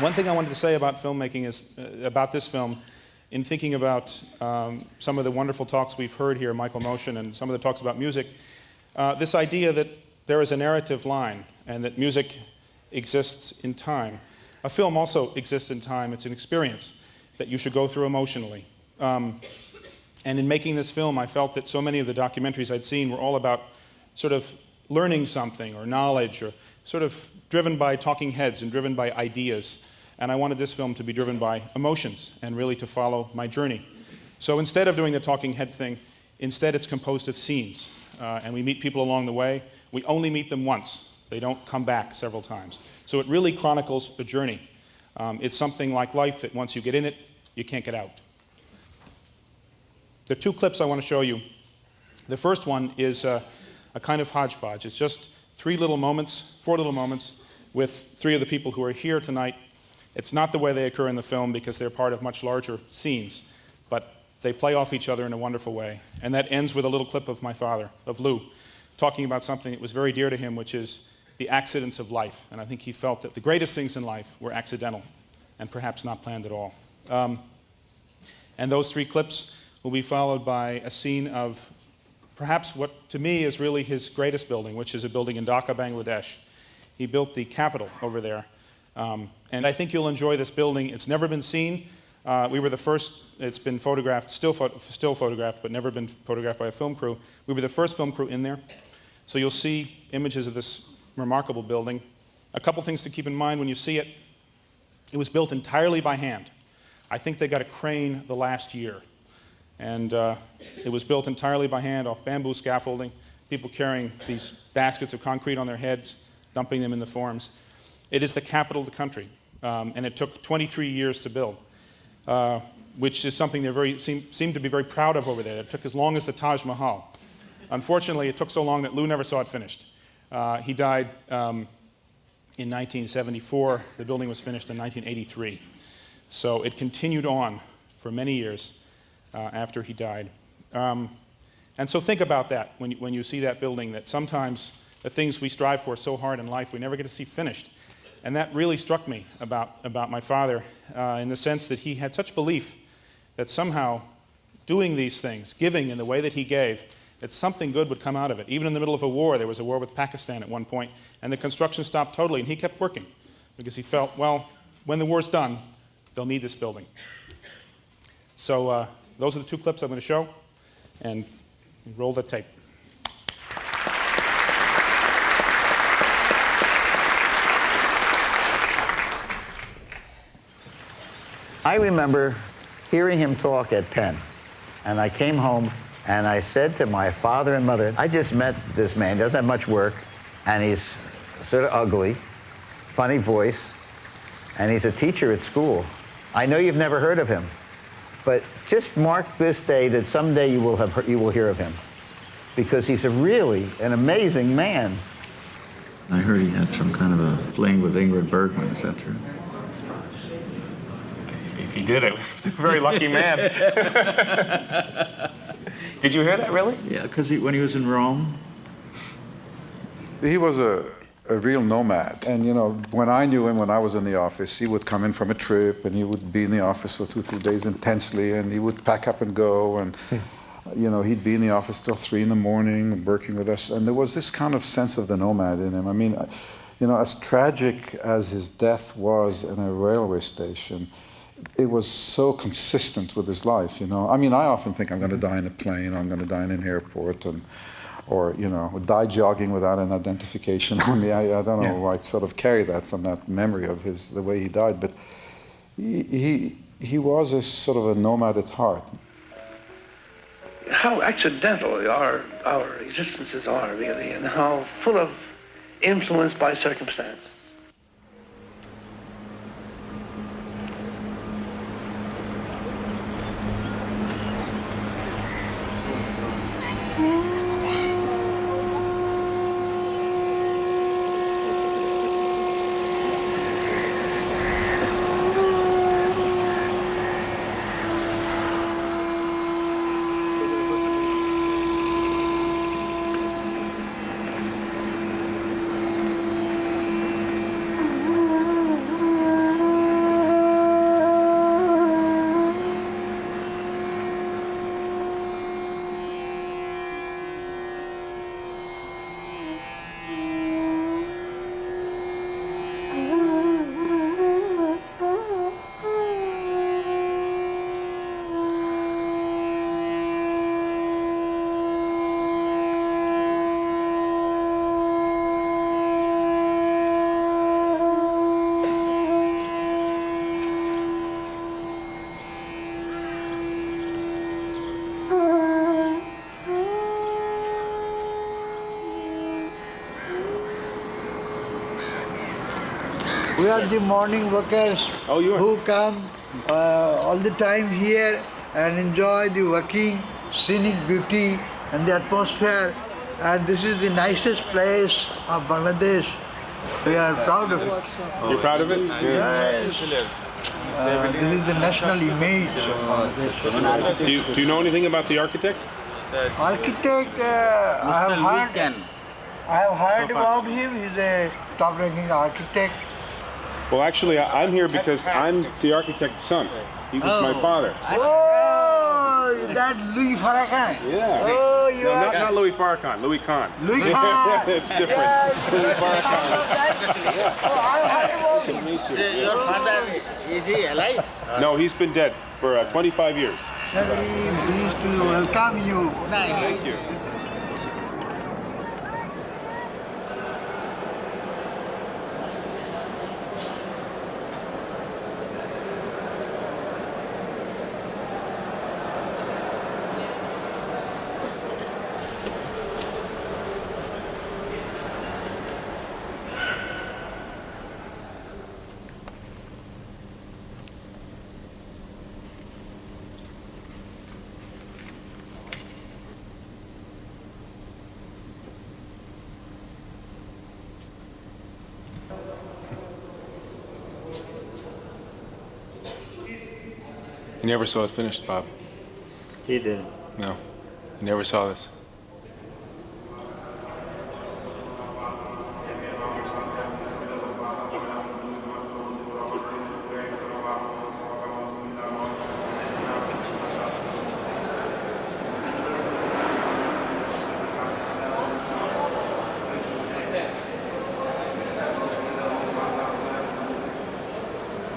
One thing I wanted to say about filmmaking is, about this film, in thinking about some of the wonderful talks we've heard here, Michael Motion, and some of the talks about music, this idea that there is a narrative line and that music exists in time. A film also exists in time. It's an experience that you should go through emotionally. And in making this film, I felt that so many of the documentaries I'd seen were all about sort of learning something or knowledge, or sort of driven by talking heads and driven by ideas. And I wanted this film to be driven by emotions and really to follow my journey. So instead of doing the talking head thing, instead it's composed of scenes. And we meet people along the way. We only meet them once. They don't come back several times. So it really chronicles a journey. It's something like life that once you get in it, you can't get out. There are two clips I want to show you. The first one is a kind of hodgepodge. It's just four little moments with three of the people who are here tonight. It's not the way they occur in the film because they're part of much larger scenes, but they play off each other in a wonderful way. And that ends with a little clip of my father, of Lou, talking about something that was very dear to him, which is the accidents of life. And I think he felt that the greatest things in life were accidental and perhaps not planned at all. And those three clips will be followed by a scene of perhaps what to me is really his greatest building, which is a building in Dhaka, Bangladesh. He built the capital over there. And I think you'll enjoy this building. It's never been seen. We were the first, it's been photographed, still photographed, but never been photographed by a film crew. We were the first film crew in there. So you'll see images of this remarkable building. A couple things to keep in mind when you see it. It was built entirely by hand. I think they got a crane the last year. And it was built entirely by hand off bamboo scaffolding, people carrying these baskets of concrete on their heads, dumping them in the forms. It is the capital of the country, and it took 23 years to build, which is something they seem to be very proud of over there. It took as long as the Taj Mahal. Unfortunately, it took so long that Lou never saw it finished. He died in 1974. The building was finished in 1983. So it continued on for many years after he died. And so think about that when you see that building, that sometimes the things we strive for so hard in life we never get to see finished. And that really struck me about my father in the sense that he had such belief that somehow doing these things, giving in the way that he gave, that something good would come out of it. Even in the middle of a war, there was a war with Pakistan at one point, and the construction stopped totally, and he kept working because he felt, well, when the war's done, they'll need this building. So those are the two clips I'm going to show, and roll the tape. I remember hearing him talk at Penn, and I came home and I said to my father and mother, I just met this man, doesn't have much work, and he's sort of ugly, funny voice, and he's a teacher at school. I know you've never heard of him, but just mark this day that someday you will hear of him, because he's really an amazing man. I heard he had some kind of a fling with Ingrid Bergman, is that true? If he did, it was a very lucky man. Did you hear that, really? Yeah, because when he was in Rome. He was a real nomad. And, you know, when I knew him, when I was in the office, he would come in from a trip, and he would be in the office for 2-3 days intensely, and he would pack up and go, and, you know, he'd be in the office till 3 in the morning, working with us. And there was this kind of sense of the nomad in him. I mean, you know, as tragic as his death was in a railway station, it was so consistent with his life, you know. I mean, I often think I'm going to die in a plane, or I'm going to die in an airport, or, you know, die jogging without an identification on me. I don't know why I sort of carry that from that memory of the way he died, but he was a sort of a nomad at heart. How accidental our existences are, really, and how full of influence by circumstance. We are the morning workers Oh, you are? who come all the time here and enjoy the working, scenic beauty and the atmosphere. And this is the nicest place of Bangladesh. We are proud of it. You're proud of it? Yes. This is the national image of Bangladesh. Do you know anything about the architect? Architect, I have heard about him. He's a top-ranking architect. Well, actually, I'm here because I'm the architect's son. He was my father. Oh, that Louis Farrakhan. Yeah. Oh, you No, are not Louis Farrakhan, Louis Kahn. Louis Khan. It's different. Yes. Louis Farrakhan. Oh, I heard about him. Meet you. Your father, is he alive? No, he's been dead for 25 years. Very pleased to welcome you. Thank you. You never saw it finished, Bob. He didn't. No, you never saw this.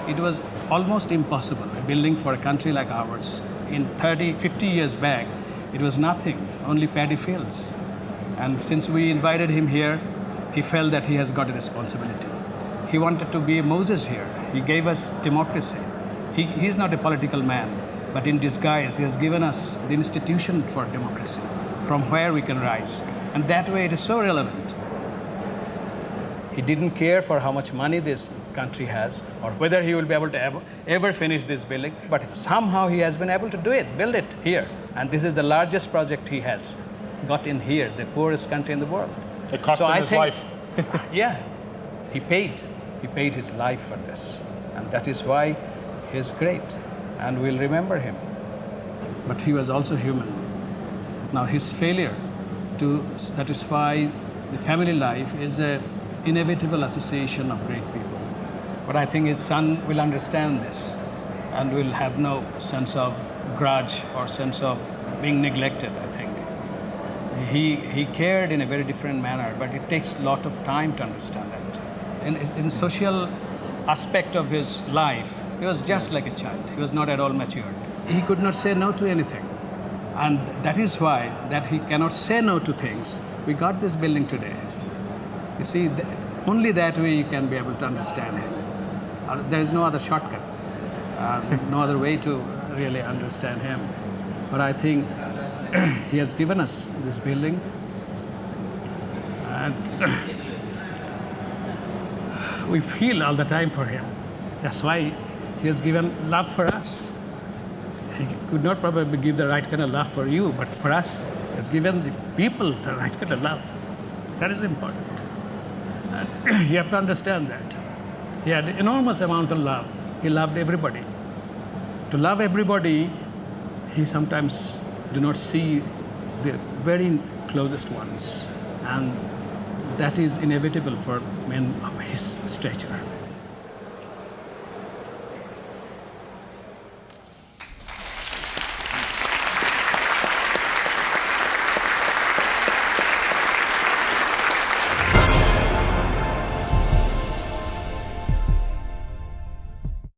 It was almost impossible, a building for a country like ours. In 30, 50 years back, it was nothing, only paddy fields. And since we invited him here, he felt that he has got a responsibility. He wanted to be Moses here. He gave us democracy. He's not a political man, but in disguise, he has given us the institution for democracy, from where we can rise. And that way, it is so relevant. He didn't care for how much money this country has or whether he will be able to ever finish this building, but somehow he has been able to do it, build it here. And this is the largest project he has got in here, the poorest country in the world. It cost him his life. Yeah, he paid his life for this. And that is why he's great, and we'll remember him. But he was also human. Now his failure to satisfy the family life is an inevitable association of great people. But I think his son will understand this and will have no sense of grudge or sense of being neglected, I think. He cared in a very different manner, but it takes a lot of time to understand that. In social aspect of his life, he was just like a child. He was not at all matured. He could not say no to anything. And that is why that he cannot say no to things. We got this building today. You see, only that way you can be able to understand him. There is no other shortcut, no other way to really understand him. But I think he has given us this building, and we feel all the time for him. That's why he has given love for us. He could not probably give the right kind of love for you, but for us, he has given the people the right kind of love. That is important. And you have to understand that. He had enormous amount of love. He loved everybody. To love everybody, he sometimes do not see the very closest ones. And that is inevitable for men of his stature.